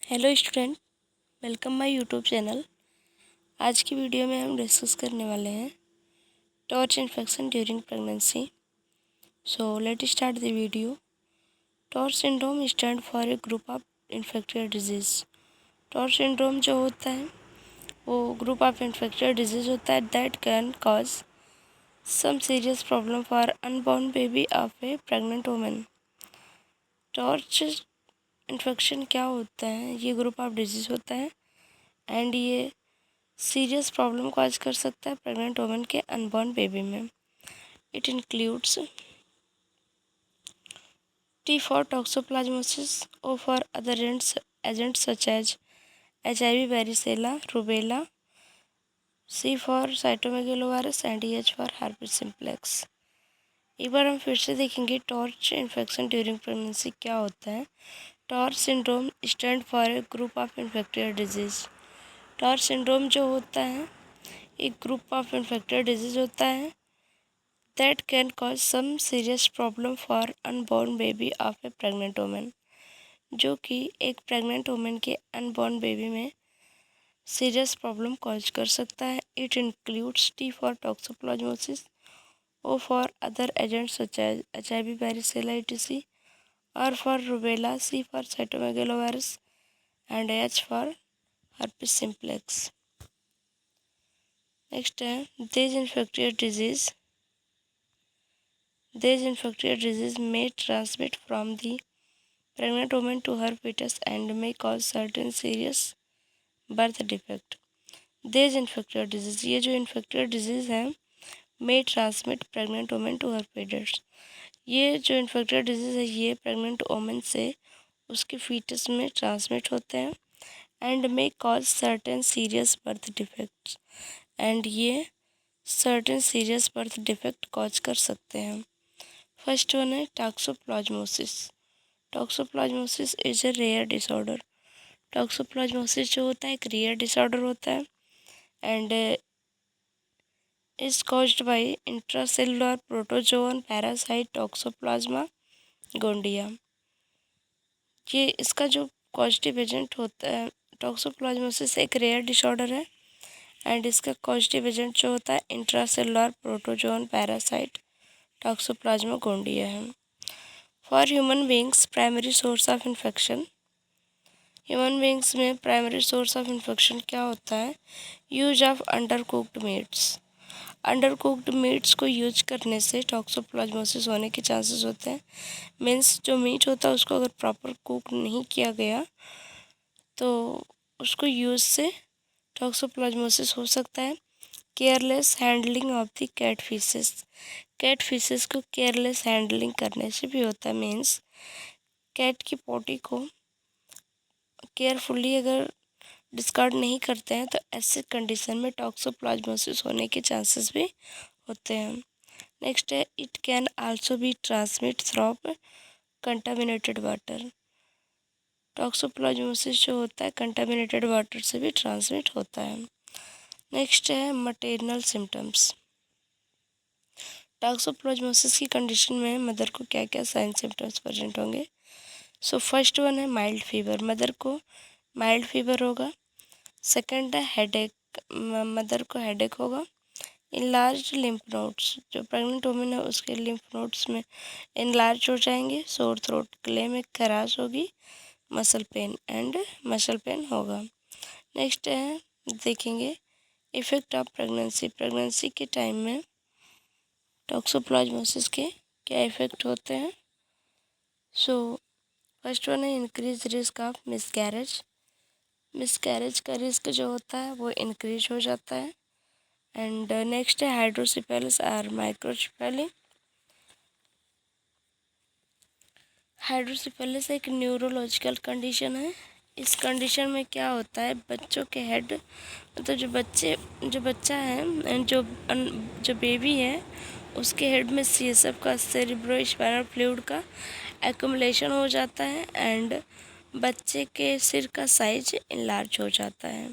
Hello student, welcome my YouTube channel. आज की video में हम डिस्कस करने वाले हैं torch infection during pregnancy. So let start the video. Torch syndrome stand for a group of infectious disease. Torch syndrome जो होता है वो ग्रुप ऑफ इन्फेक्टियस डिजीज़ होता है that can cause some serious problem for unborn baby of a pregnant woman. TORCH infection क्या होता है? ये ग्रुप ऑफ डिजीज़ होता है एंड ये सीरियस प्रॉब्लम कॉज कर सकता है प्रेग्नेंट वुमन के अनबॉर्न बेबी में। It includes T for toxoplasmosis, O for other agents such as HIV, varicella, rubella, C for cytomegalovirus and EH for herpes simplex। एक बार हम फिर से देखेंगे टॉर्च इन्फेक्शन ड्यूरिंग प्रेगनेंसी क्या होता है। Torch syndrome stand for a group of infectious disease. Torch syndrome जो होता है एक ग्रुप ऑफ इन्फेक्टियस डिजीज़ होता है that can cause some serious problem for unborn baby of a pregnant woman, जो कि एक प्रेग्नेंट वुमेन के अनबॉर्न बेबी में सीरियस प्रॉब्लम कॉज कर सकता है। It includes T for toxoplasmosis, O for other agents such as HIV, varicella, etc, और for रूबेला, C for cytomegalovirus and H for herpes simplex। Next है this infectious disease. These infectious disease may transmit from the pregnant woman to her fetus and may cause certain serious birth defect। These infectious disease, ये जो infectious disease है may transmit pregnant woman to her fetus। ये जो infectious disease है ये pregnant woman से उसके fetus में transmit होते हैं and may cause certain serious birth defects, and ये certain serious birth defect cause कर सकते हैं। फर्स्ट वन है toxoplasmosis. Toxoplasmosis is a rare disorder. Toxoplasmosis जो होता है एक रेयर डिसऑर्डर होता है and is caused by intracellular protozoan parasite toxoplasma gondii. ये इसका जो कॉजेटिव एजेंट होता है, टॉक्सोप्लाज्मोसिस एक रेयर डिसऑर्डर है एंड इसका कॉजेटिव एजेंट जो होता है intracellular protozoan parasite toxoplasma gondii है। For human beings primary source of infection. Human beings में प्राइमरी सोर्स ऑफ इन्फेक्शन क्या होता है? Use of under cooked meats. Under cooked meats को यूज करने से टॉक्सोप्लाज्मोसिस होने के चांसेस होते हैं। मीन्स जो मीट होता है उसको अगर प्रॉपर कुक नहीं किया गया तो उसको यूज से टॉक्सोप्लाज्मोसिस हो सकता है। Careless handling of the cat faeces. Cat faeces को केयरलेस हैंडलिंग करने से भी होता है। मीन्स कैट की पोटी को केयरफुली अगर डिस्कार्ड नहीं करते हैं तो ऐसे कंडीशन में टॉक्सोप्लाज्मोसिस होने के चांसेस भी होते हैं। नेक्स्ट है it can also be transmit through contaminated water. Toxoplasmosis जो होता है कंटामिनेटेड वाटर से भी ट्रांसमिट होता है। नेक्स्ट है मटेरनल सिम्टम्स। टॉक्सोप्लाज्मोसिस की कंडीशन में मदर को क्या क्या साइन सिम्टम्स प्रेजेंट होंगे? सो फर्स्ट वन है माइल्ड फीवर। मदर को माइल्ड फीवर होगा। सेकंड है हेडेक। मदर को हेडेक होगा। इनलार्ज लिम्फ नोड्स, जो प्रेग्नेंट वुमेन है उसके लिम्फ नोड्स में इनलार्ज हो जाएंगे। सोर थ्रोट, गले में खराश होगी। मसल पेन होगा। नेक्स्ट है देखेंगे इफ़ेक्ट ऑफ प्रेगनेंसी। प्रेगनेंसी के टाइम में टॉक्सोप्लाज्मोसिस के क्या इफ़ेक्ट होते हैं? सो फर्स्ट वन है increase risk of miscarriage. Miscarriage का रिस्क जो होता है वो इंक्रीज हो जाता है। एंड नेक्स्ट है हाइड्रोसिफेलिस और माइक्रोसिफेली। हाइड्रोसिफेलिस एक न्यूरोलॉजिकल कंडीशन है। इस कंडीशन में क्या होता है, बच्चों के हेड मतलब जो बच्चा है एंड जो बेबी है उसके हेड में CSF का सेरिब्रो स्पाइनल फ्लूइड का एक्युमुलेशन हो जाता है एंड बच्चे के सिर का साइज इनलार्ज हो जाता है।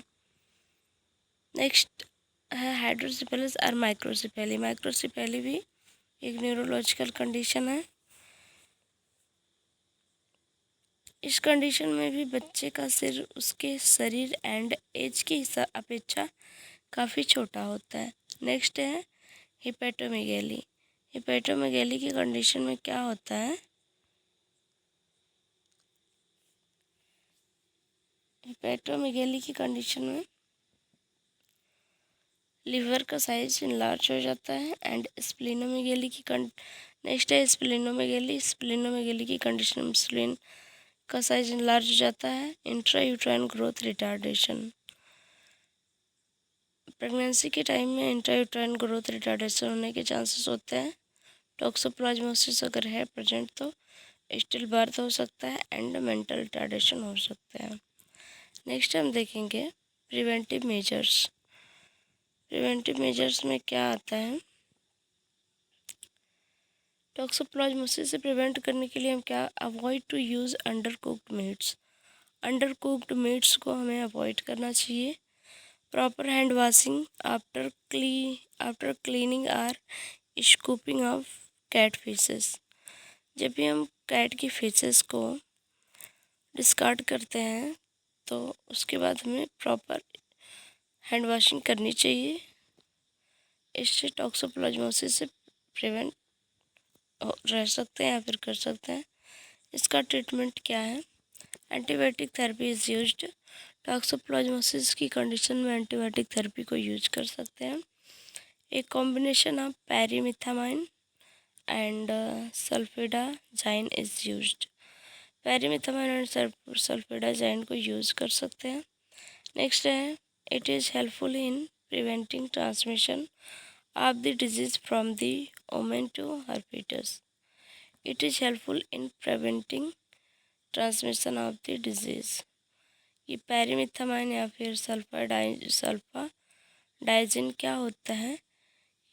नेक्स्ट है हाइड्रोसिफेलिस और माइक्रोसिफेली। माइक्रोसिफेली भी एक न्यूरोलॉजिकल कंडीशन है। इस कंडीशन में भी बच्चे का सिर उसके शरीर एंड एज की अपेक्षा काफ़ी छोटा होता है। नेक्स्ट है हिपेटोमेगैली। हिपेटोमेगैली की कंडीशन में क्या होता है? हिपेटोमेगैली की कंडीशन में लिवर का साइज इनलार्ज हो जाता है एंड स्प्लीनोमेगैली की नेक्स्ट है स्प्लीनोमेगैली। स्प्लीनोमेगैली की कंडीशन में स्प्लीन का साइज इनलार्ज हो जाता है। Intrauterine growth retardation. प्रेगनेंसी के टाइम में इंट्रायूट्राइन ग्रोथ रिटार्डेशन होने के चांसेस होते हैं। टॉक्सोप्लाज्मोसिस अगर है प्रेजेंट तो स्टिल बर्थ हो सकता है एंड मेंटल रिटार्डेशन हो सकता है। नेक्स्ट हम देखेंगे प्रिवेंटिव मेजर्स। प्रिवेंटिव मेजर्स में क्या आता है? टॉक्सोप्लाज्मोसिस से प्रिवेंट करने के लिए हम क्या avoid to use under cooked meats. Under cooked meats को हमें अवॉइड करना चाहिए। Proper hand washing after cleaning or scooping of cat faeces. जब भी हम कैट की फीसेस को डिस्कार्ड करते हैं तो उसके बाद हमें प्रॉपर हैंड वॉशिंग करनी चाहिए। इससे टॉक्सोप्लाज्मोसिस से प्रिवेंट रह सकते हैं या फिर कर सकते हैं। इसका ट्रीटमेंट क्या है? Antibiotic therapy is used. Toxoplasmosis की कंडीशन में एंटीबायोटिक थेरेपी को यूज कर सकते हैं। एक combination of pyrimethamine and sulfadiazine is used. Pyrimethamine and sulfadiazine को यूज कर सकते हैं। नेक्स्ट है it is helpful in preventing transmission of the disease from the woman to her fetus. It is helpful in preventing transmission of the disease. ये पैरीमिथामाइन या फिर सल्फाडाइजिन क्या होता है?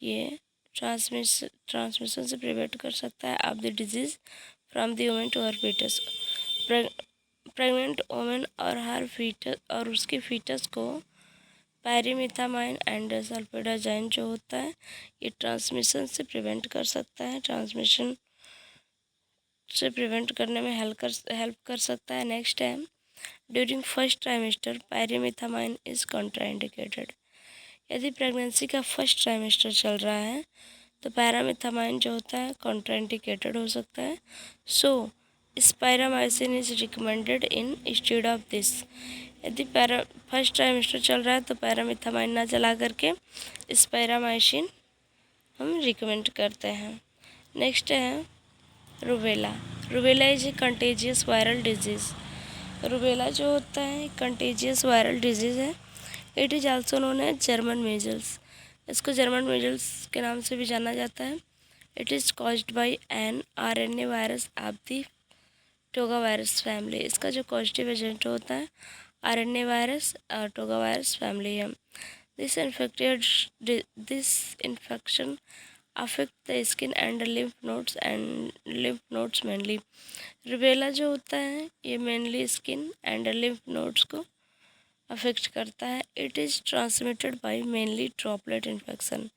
ये ट्रांसमिशन से प्रिवेंट कर सकता है of the disease from the woman to her foetus. Pregnant woman और हर फीटस और उसके फीटस को पैरीमिथामाइन एंड सल्फेडाजाइन जो होता है ये ट्रांसमिशन से प्रिवेंट कर सकता है। ट्रांसमिशन से प्रिवेंट करने में हेल्प कर सकता है। नेक्स्ट है during first trimester pyrimethamine is contraindicated. यदि प्रेगनेंसी का फर्स्ट ट्राइमेस्टर चल रहा है तो पैरामिथामाइन जो होता है कॉन्ट्राइंडिकेटेड हो सकता है। So spiramycin is recommended in instead of this. यदि फर्स्ट ट्राइमेस्टर चल रहा है तो पैरामिथामाइन ना चला करके स्पायरामाइसिन हम रिकमेंड करते हैं। नेक्स्ट है rubella. Rubella is a contagious viral disease. Rubella जो होता है कंटेजियस वायरल डिजीज़ है। It is also known as German measles. इसको जर्मन मेजल्स के नाम से भी जाना जाता है। It is caused by an RNA virus of the toga virus family. इसका जो कॉजेटिव एजेंट होता है RNA virus toga virus family है। This infection affect the skin and lymph nodes mainly. Rubella जो होता है ये mainly skin and lymph nodes को अफेक्ट करता है। It is transmitted by mainly droplet infection.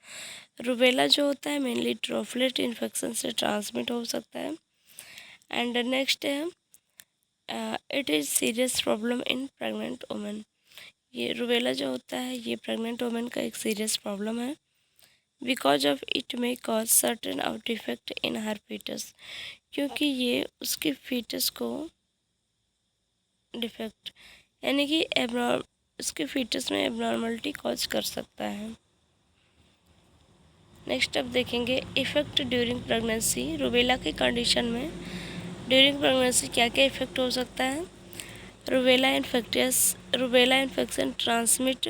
Rubella जो होता है मेनली ड्रॉपलेट इन्फेक्शन से ट्रांसमिट हो सकता है। एंड नेक्स्ट है it is serious problem in pregnant women. ये रूबेला जो होता है ये प्रेग्नेंट वुमेन का एक सीरियस प्रॉब्लम है। Because of it may cause certain of defect in her foetus. क्योंकि ये उसके फीटस को डिफेक्ट यानी कि उसके फीटस में एबनॉर्मलिटी कॉज कर सकता है। नेक्स्ट अब देखेंगे इफ़ेक्ट ड्यूरिंग प्रेगनेंसी। रूबेला की कंडीशन में ड्यूरिंग प्रेगनेंसी क्या क्या इफ़ेक्ट हो सकता है? Rubella infection transmit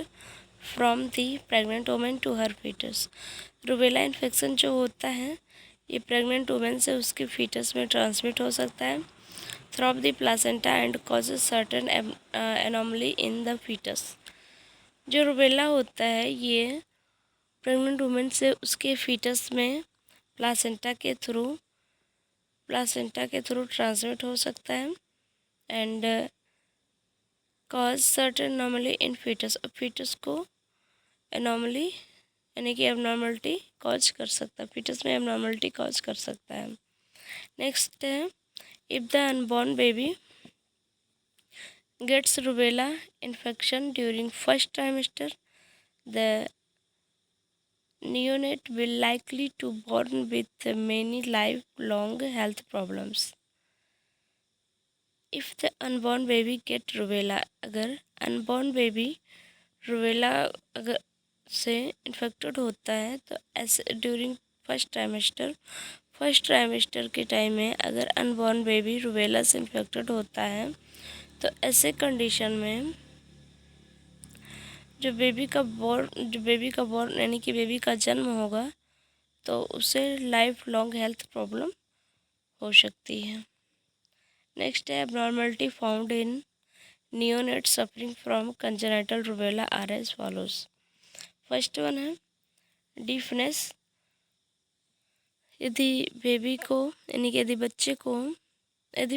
from the pregnant women to her foetus. Rubella infection जो होता है ये प्रेग्नेंट वुमेन से उसके फीटस में ट्रांसमिट हो सकता है through the placenta and causes certain anomaly in the fetus. जो रूबेला होता है ये प्रेग्नेंट वुमेन से उसके फीटस में प्लासेंटा के थ्रू ट्रांसमिट हो सकता है and cause certain anomaly in fetus. Fetus को एनोमली यानी कि एबनॉर्मलिटी कॉज कर सकता है, फीटस में एबनॉर्मलिटी कॉज कर सकता है। फीटस में एबनॉर्मलिटी कॉज कर सकता है फीटस में एबनॉर्मलिटी कॉज कर सकता है। फीटस में एबनॉर्मलिटी कॉज कर सकता है। नेक्स्ट है if the unborn baby, if the unborn baby gets rubella infection during first trimester, the neonate will likely to born with many lifelong health problems. If the unborn baby get rubella, अगर unborn baby rubella अगर से infected होता है तो ऐसे during first trimester के time में अगर अनबॉर्न बेबी रूबेला से इन्फेक्टेड होता है तो ऐसे कंडीशन में जो बेबी का बॉर्न यानी कि बेबी का जन्म होगा तो उसे लाइफ लॉन्ग हेल्थ प्रॉब्लम हो सकती है। नेक्स्ट है abnormality found in neonates suffering from congenital rubella are as follows. First one है डीफनेस। यदि बेबी को यानी कि यदि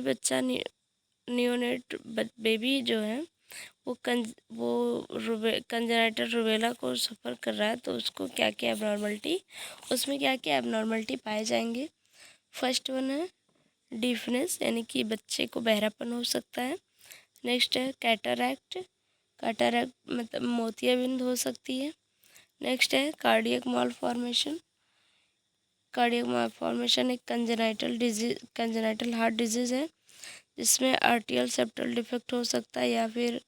बच्चा नियोनेट बेबी जो है वो कंजेनाइटल रूबेला को सफ़र कर रहा है तो उसको क्या क्या एबनॉर्मलिटी पाए जाएंगे। फर्स्ट वन है डीफनेस यानी कि बच्चे को बहरापन हो सकता है। नेक्स्ट है कैटरैक्ट मतलब मोतियाबिंद हो सकती है। नेक्स्ट है कार्डियक मालफॉर्मेशन एक कंजेनाइटल हार्ट डिजीज़ है जिसमें आर्टियल सेप्टल डिफेक्ट हो सकता है या फिर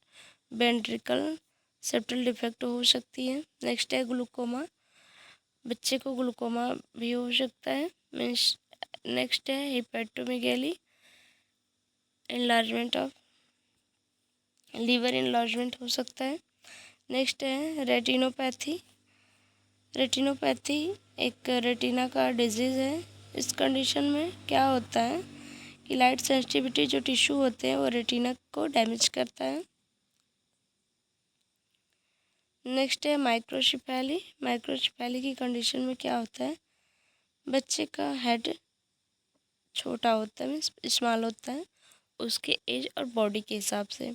वेंट्रिकल सेप्टल डिफेक्ट हो सकती है। नेक्स्ट है ग्लूकोमा, बच्चे को ग्लूकोमा भी हो सकता है। नेक्स्ट है हिपेटोमेगैली, इनलार्जमेंट ऑफ लीवर इनलार्जमेंट हो सकता है। नेक्स्ट है रेटिनोपैथी एक रेटिना का डिजीज़ है। इस कंडीशन में क्या होता है कि लाइट सेंसिटिविटी जो टिश्यू होते हैं वो रेटिना को डैमेज करता है। नेक्स्ट है माइक्रोशिफैली की कंडीशन में क्या होता है, बच्चे का हेड छोटा होता है, स्मॉल होता है उसके एज और बॉडी के हिसाब से।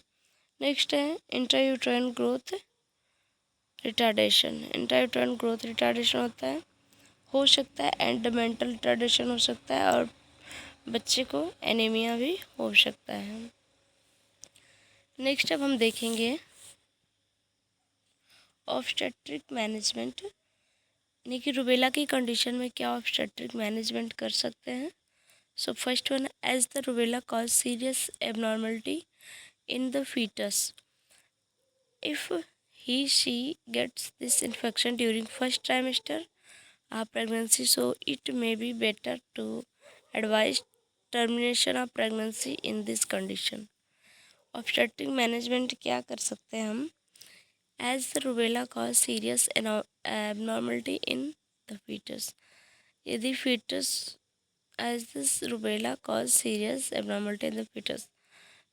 नेक्स्ट है इंट्रायूट्राइन ग्रोथ रिटार्डेशन हो सकता है एंड मेंटल रिटार्डेशन हो सकता है और बच्चे को एनीमिया भी हो सकता है। नेक्स्ट अब हम देखेंगे ऑब्स्टेट्रिक मैनेजमेंट यानी कि रूबेला की कंडीशन में क्या ऑब्स्टेट्रिक मैनेजमेंट कर सकते हैं। So first one, as the rubella cause serious abnormality in the fetus. If she gets this infection during first trimester of pregnancy, so it may be better to advise termination of pregnancy in this condition. Obstetric management क्या कर सकते हैं हम, as the rubella cause serious abnormality in the fetus. यदि fetus as this rubella cause serious abnormality in the fetus,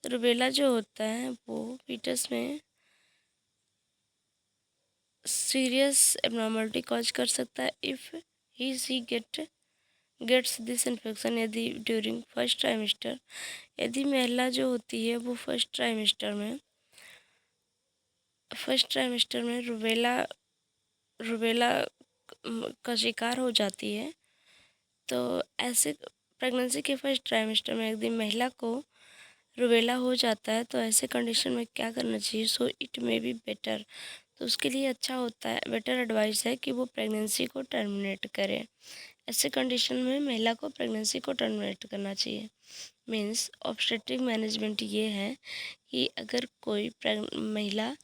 rubella जो होता है वो फीटस में सीरियस एबनॉर्मलिटी कॉज कर सकता है if he gets this infection यदि ड्यूरिंग फर्स्ट ट्राइमेस्टर, यदि महिला जो होती है वो फर्स्ट ट्राइमेस्टर में रूबेला का शिकार हो जाती है तो ऐसे प्रेगनेंसी के फर्स्ट ट्राइमेस्टर में यदि महिला को रूबेला हो जाता है तो ऐसे कंडीशन में क्या करना चाहिए। So it may be better, तो उसके लिए अच्छा होता है, बेटर एडवाइस है कि वो प्रेगनेंसी को टर्मिनेट करे। ऐसे कंडीशन में महिला को प्रेगनेंसी को टर्मिनेट करना चाहिए। मीन्स ऑब्स्टेट्रिक मैनेजमेंट ये है कि अगर कोई महिला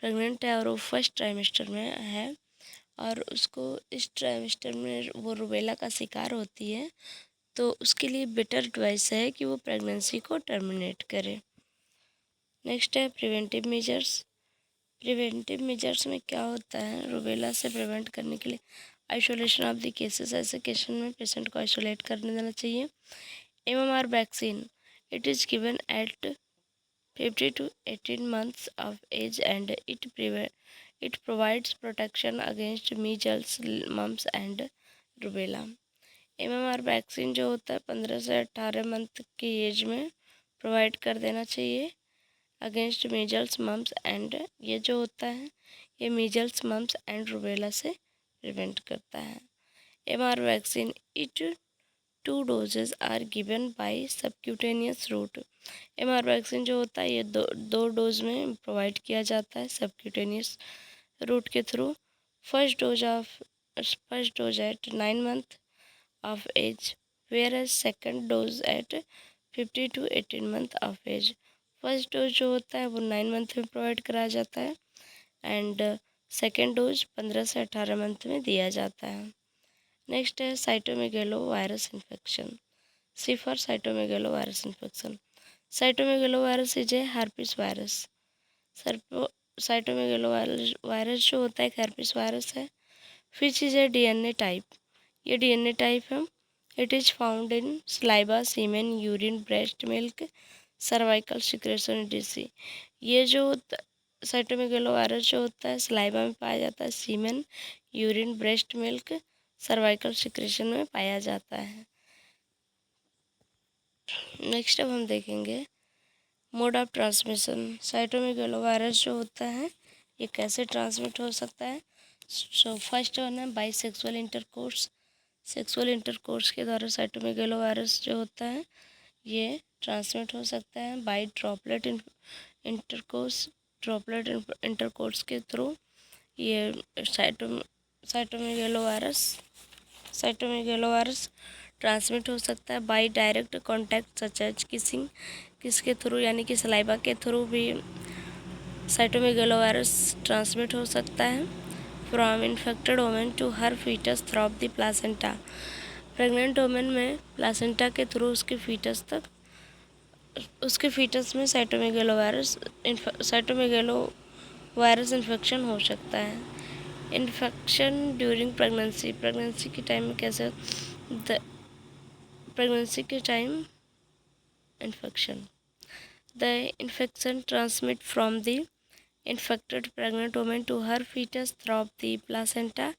प्रेग्नेंट है और वो फर्स्ट ट्राइमेस्टर में है और उसको इस ट्राइमेस्टर में वो रूबेला का शिकार होती है तो उसके लिए बेटर एडवाइस है कि वो प्रेगनेंसी को टर्मिनेट करे। नेक्स्ट है प्रिवेंटिव मेजर्स में क्या होता है, रूबेला से प्रिवेंट करने के लिए आइसोलेशन ऑफ द केसेस, ऐसे केसेस में पेशेंट को आइसोलेट करने देना चाहिए। MMR vaccine, it is given at 50 to 18 months of age and it provides protection against measles, mumps and rubella. MMR vaccine जो होता है 15 से 18 मंथ की एज में प्रोवाइड कर देना चाहिए अगेंस्ट मीजल्स मम्स एंड, ये जो होता है ये मीजल्स मम्स एंड रूबेला से प्रिवेंट करता है। MMR vaccine it 2 doses are given by subcutaneous route MR vaccine जो होता है ये दो डोज में प्रोवाइड किया जाता है सबक्यूटेनियस रूट के through. First dose at 9 month of age, whereas second dose at 50 to 18 month of age। First dose जो होता है वो 9 month में प्रोवाइड कराया जाता है एंड सेकेंड डोज 15 से 18 मंथ में दिया जाता है। नेक्स्ट है cytomegalo virus infection. C for cytomegalo virus infection. Cytomegalo virus is a herpes virus. Cytomegalo virus जो होता है एक herpes वायरस है which is a DNA type. ये DNA टाइप है। It is found in saliva, semen, urine, breast milk, cervical secretion etc। ये जो cytomegalo virus जो होता है स्लाइबा में पाया जाता है, semen, urine, breast milk, cervical secretion में पाया जाता है। नेक्स्ट अब हम देखेंगे mode of transmission. Cytomegalo virus जो होता है ये कैसे ट्रांसमिट हो सकता है। सो फर्स्ट वन है by sexual intercourse. Sexual intercourse के द्वारा साइटोमेगेलो वायरस जो होता है ये ट्रांसमिट हो सकता है। By droplet intercourse, droplet intercourse के थ्रू ये साइटोमेगेलो वायरस ट्रांसमिट हो सकता है। By direct contact such as kissing, किसके थ्रू यानी कि सलाइबा के थ्रू भी साइटोमेगेलो वायरस ट्रांसमिट हो सकता है। From infected women to her fetus through the placenta. Pregnant women में प्लासेंटा के थ्रू उसके फीटस में साइटोमेगेलो वायरस इन्फेक्शन हो सकता है। Infection during pregnancy. प्रेगनेंसी के टाइम में कैसे प्रेगनेंसी के time infection. The infection transmit from the infected pregnant woman to her fetus through the placenta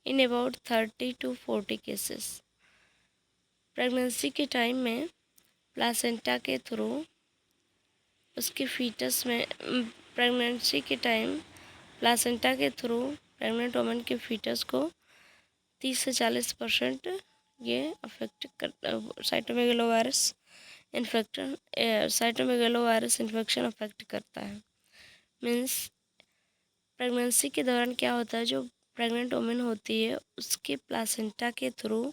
in about 30 to 40 cases। Pregnancy के time में placenta के थ्रू उसके फीटस में pregnancy के टाइम प्लासेंटा के थ्रू प्रेग्नेंट वुमन के foetus को 30 से 40% ये अफेक्ट कर साइटोमेगेलो वायरस इन्फेक्शन अफेक्ट करता है। मीन्स प्रेगनेंसी के दौरान क्या होता है, जो प्रेग्नेंट वुमन होती है उसके प्लासेंटा के थ्रू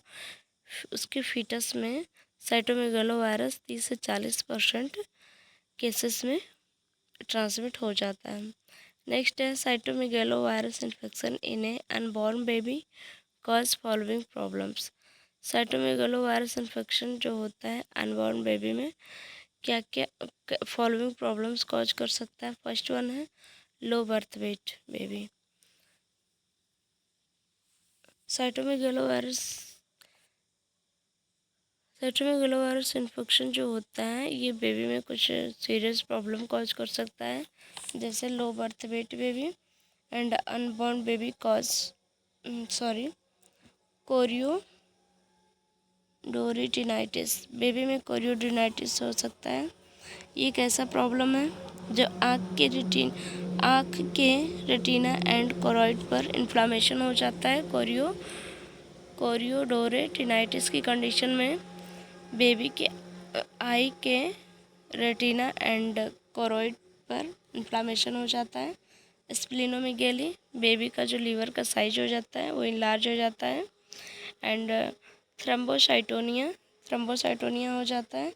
उसके फीटस में साइटोमेगेलो वायरस 30 से 40% केसेस में ट्रांसमिट हो जाता है। नेक्स्ट है cytomegalo virus infection in A unborn baby cause following problems. Cytomegalo virus infection जो होता है अनबॉर्न बेबी में क्या क्या फॉलोइंग प्रॉब्लम्स कॉज कर सकता है। फर्स्ट वन है लो birth weight baby. Cytomegalo virus infection जो होता है ये बेबी में कुछ सीरियस प्रॉब्लम कॉज कर सकता है, जैसे low birth weight baby and unborn baby chorioretinitis. Baby में कोरियोडोरिटिनाइटिस हो सकता है। ये एक ऐसा प्रॉब्लम है जो आँख के रेटिना एंड कोरॉइड पर इन्फ्लामेशन हो जाता है। कोरियोडोरिटिनाइटिस की कंडीशन में बेबी के आई के रेटिना एंड कोरॉइड पर इन्फ्लामेशन हो जाता है। स्प्लीनोमेगेली, बेबी का जो लीवर का साइज हो जाता है वो इनलार्ज हो जाता है। एंड थ्रम्बोसाइटोनिया हो जाता है।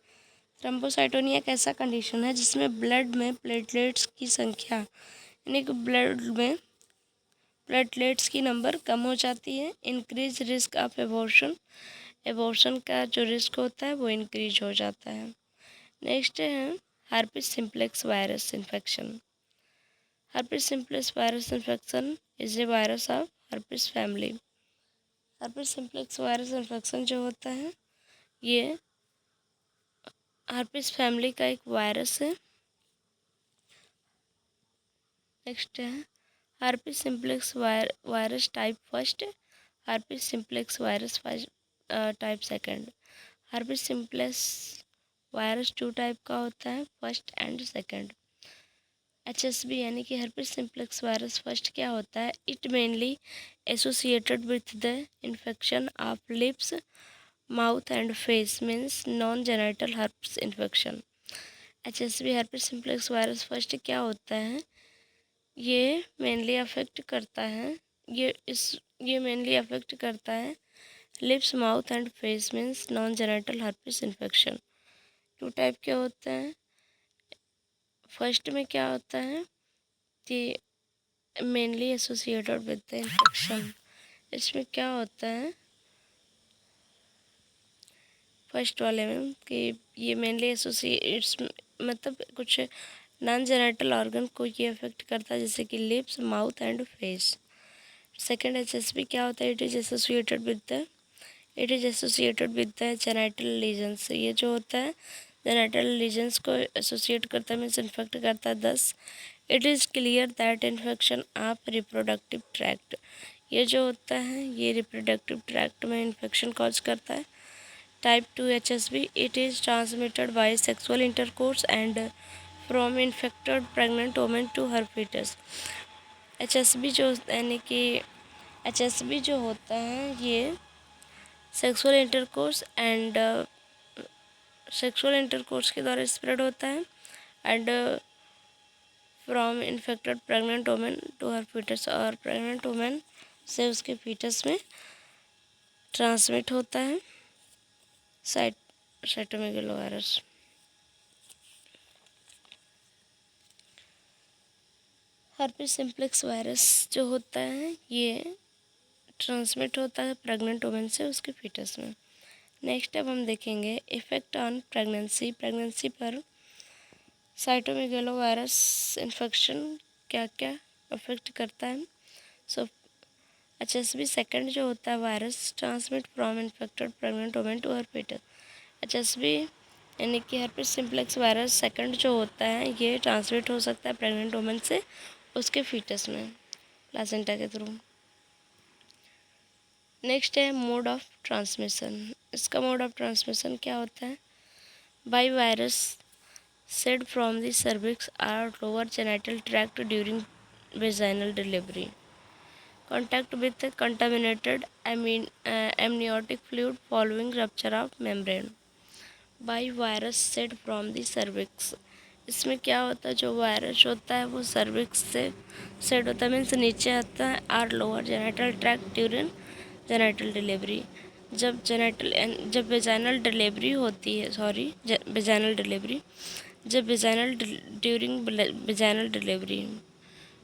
थ्रम्बोसाइटोनिया एक ऐसा कंडीशन है जिसमें ब्लड में प्लेटलेट्स की संख्या यानी कि ब्लड में प्लेटलेट्स की नंबर कम हो जाती है। इंक्रीज रिस्क ऑफ एबॉर्शन का जो रिस्क होता है वो इंक्रीज हो जाता है। नेक्स्ट है herpes simplex virus infection. herpes simplex virus infection is a virus of herpes family. herpes simplex virus infection जो होता है ये herpes फैमिली का एक वायरस है। नेक्स्ट है herpes simplex virus type first, herpes simplex virus type second. herpes simplex virus 2 type का होता है, फर्स्ट एंड सेकंड। HSV यानी कि herpes simplex वायरस फर्स्ट क्या होता है, it mainly associated with the infection of lips, mouth and face, means non genital herpes infection. HSV herpes simplex virus first क्या होता है, ये मेनली अफेक्ट करता है ये मेनली अफेक्ट करता है lips, mouth and face, means non genital herpes infection. Two type के होते हैं। फर्स्ट में क्या होता है कि mainly associated with the infection. इसमें क्या होता है फर्स्ट वाले में कि ये मेनली एसोसिएट्स मतलब कुछ नॉन जेनिटल ऑर्गन को ये अफेक्ट करता है, जैसे कि lips, mouth and face. Second HSV क्या होता है, it is associated with the genital lesions. ये जो होता है जेनिटल लीजन्स को एसोसिएट करता है, मीन्स इन्फेक्ट करता है। Thus it is clear that infection of reproductive tract. ये जो होता है ये रिप्रोडक्टिव ट्रैक्ट में इन्फेक्शन कॉज करता है। Type 2 HSV, it is transmitted by sexual intercourse and from infected pregnant woman to her fetus। HSV जो यानी कि HSV जो होता है ये सेक्सुअल इंटरकोर्स के द्वारा स्प्रेड होता है and from infected pregnant women to her fetus, और प्रेग्नेंट वुमेन से उसके फीटस में ट्रांसमिट होता है साइटोमेगालोवायरस। हर्पिस सिम्प्लेक्स वायरस जो होता है ये ट्रांसमिट होता है प्रेग्नेंट वुमेन से उसके फीटस में। नेक्स्ट अब हम देखेंगे इफ़ेक्ट ऑन प्रेगनेंसी पर साइटोमेगालोवायरस इन्फेक्शन क्या क्या अफेक्ट करता है। सो HSV सेकंड जो होता है virus transmit from infected pregnant women to her fetus. HSV यानी कि हर्पिस सिम्प्लेक्स वायरस सेकंड जो होता है ये ट्रांसमिट हो सकता है प्रेग्नेंट वुमेन से उसके फीटस में प्लासेंटा के थ्रू। नेक्स्ट है मोड ऑफ ट्रांसमिशन। इसका मोड ऑफ ट्रांसमिशन क्या होता है, by virus shed from the cervix और lower genital tract during vaginal delivery, contact with contaminated amniotic fluid following rupture of membrane, by virus shed from the cervix. इसमें क्या होता है जो वायरस होता है वो सर्विक्स से सेड होता है, मीन्स नीचे आता है, और lower genital tract during genital delivery. जब वेजाइनल डिलीवरी होती है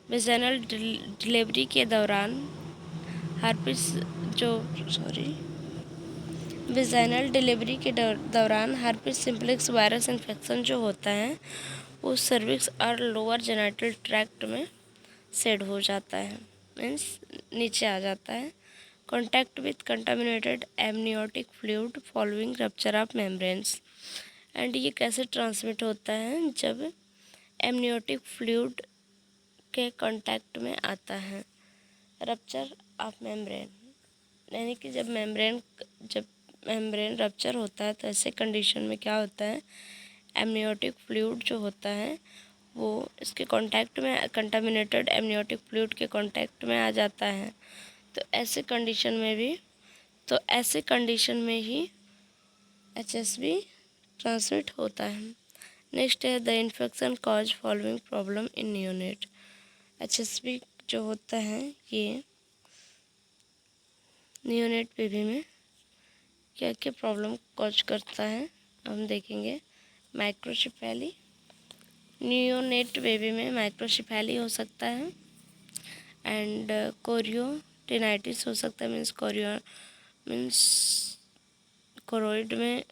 वेजाइनल डिलीवरी के दौरान हर्पिस वेजाइनल डिलीवरी के दौरान हर्पिस सिम्प्लेक्स वायरस इन्फेक्शन जो होता है वो सर्विक्स और लोअर जेनिटल ट्रैक्ट में सेड हो जाता है, मीन्स नीचे आ जाता है। Contact with contaminated amniotic fluid following rupture of membranes. And ये कैसे ट्रांसमिट होता है, जब एमनियोटिक फ्लूइड के कांटेक्ट में आता है, रप्चर ऑफ मेम्ब्रेन, यानी कि जब मेम्ब्रेन रप्चर होता है तो ऐसे कंडीशन में क्या होता है एमनियोटिक फ्लूइड जो होता है वो इसके कांटेक्ट में कंटामिनेटेड एमनियोटिक फ्लूइड के कांटेक्ट में आ जाता है। तो ऐसे कंडीशन में ही HSV ट्रांसमिट होता है। नेक्स्ट है the infection cause following problem in neonate. HSV जो होता है ये न्यूनेट बेबी में क्या क्या प्रॉब्लम कॉज करता है हम देखेंगे। माइक्रोसेफेली, नियोनेट बेबी में माइक्रोसेफेली हो सकता है एंड कोरियोटिनाइटिस हो सकता है, मीन्स कोरोइड में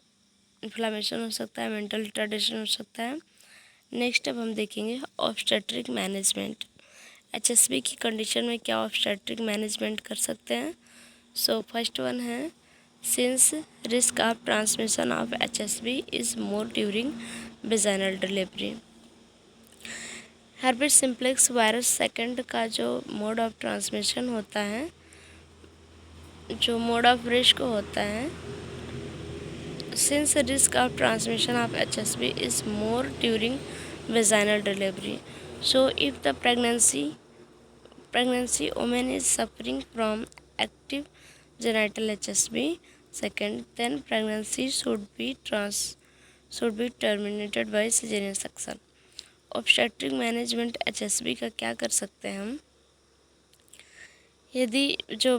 इन्फ्लामेशन हो सकता है, मेंटल रिटार्डेशन हो सकता है। नेक्स्ट अब हम देखेंगे ऑब्स्टेट्रिक मैनेजमेंट। HSV की कंडीशन में क्या ऑब्स्टेट्रिक मैनेजमेंट कर सकते हैं। सो फर्स्ट वन है since risk of transmission of HSV is more during vaginal delivery. Herpes simplex virus second का जो मोड ऑफ ट्रांसमिशन होता है, जो मोड ऑफ रिस्क होता है, since risk of transmission of HSV is more during vaginal delivery. So if the pregnancy woman is suffering from active genital HSV second, then pregnancy should be should be terminated bye caesarean section. Obstetric management HSB का क्या कर सकते हैं हम? यदि जो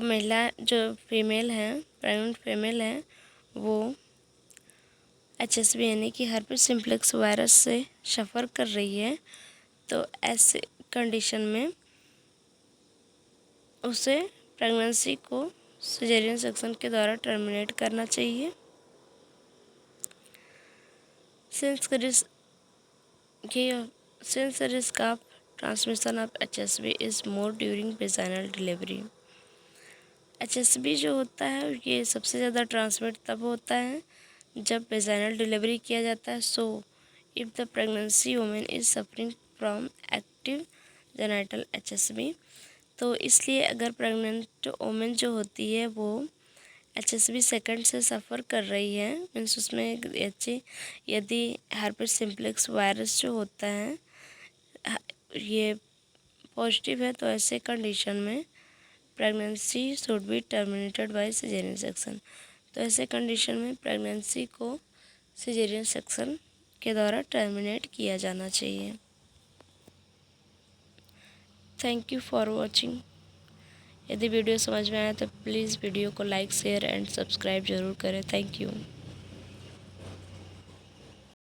female हैं, pregnant female हैं, वो HSB यानी कि हर्पिस सिम्प्लेक्स वायरस से सफ़र कर रही है, तो ऐसे कंडीशन में उसे प्रेगनेंसी को सिजेरियन सेक्शन के द्वारा टर्मिनेट करना चाहिए। Since the risk of transmission of HSB is more during vaginal delivery। HSB जो होता है ये सबसे ज़्यादा ट्रांसमिट तब होता है जब वेजाइनल डिलीवरी किया जाता है। So if the pregnancy women is suffering from active genital HSB, तो इसलिए अगर प्रेग्नेंट वुमेन जो होती है वो HSB सेकंड से सफ़र कर रही है, मीन्स उसमें यदि हर्पिस सिम्प्लेक्स वायरस जो होता है ये पॉजिटिव है, तो ऐसे कंडीशन में pregnancy should be terminated bye caesarean section. तो ऐसे कंडीशन में प्रेगनेंसी को सिजेरियन सेक्शन के द्वारा टर्मिनेट किया जाना चाहिए। Thank you for watching. यदि वीडियो समझ में आया तो प्लीज़ वीडियो को लाइक, शेयर एंड सब्सक्राइब ज़रूर करें। Thank you.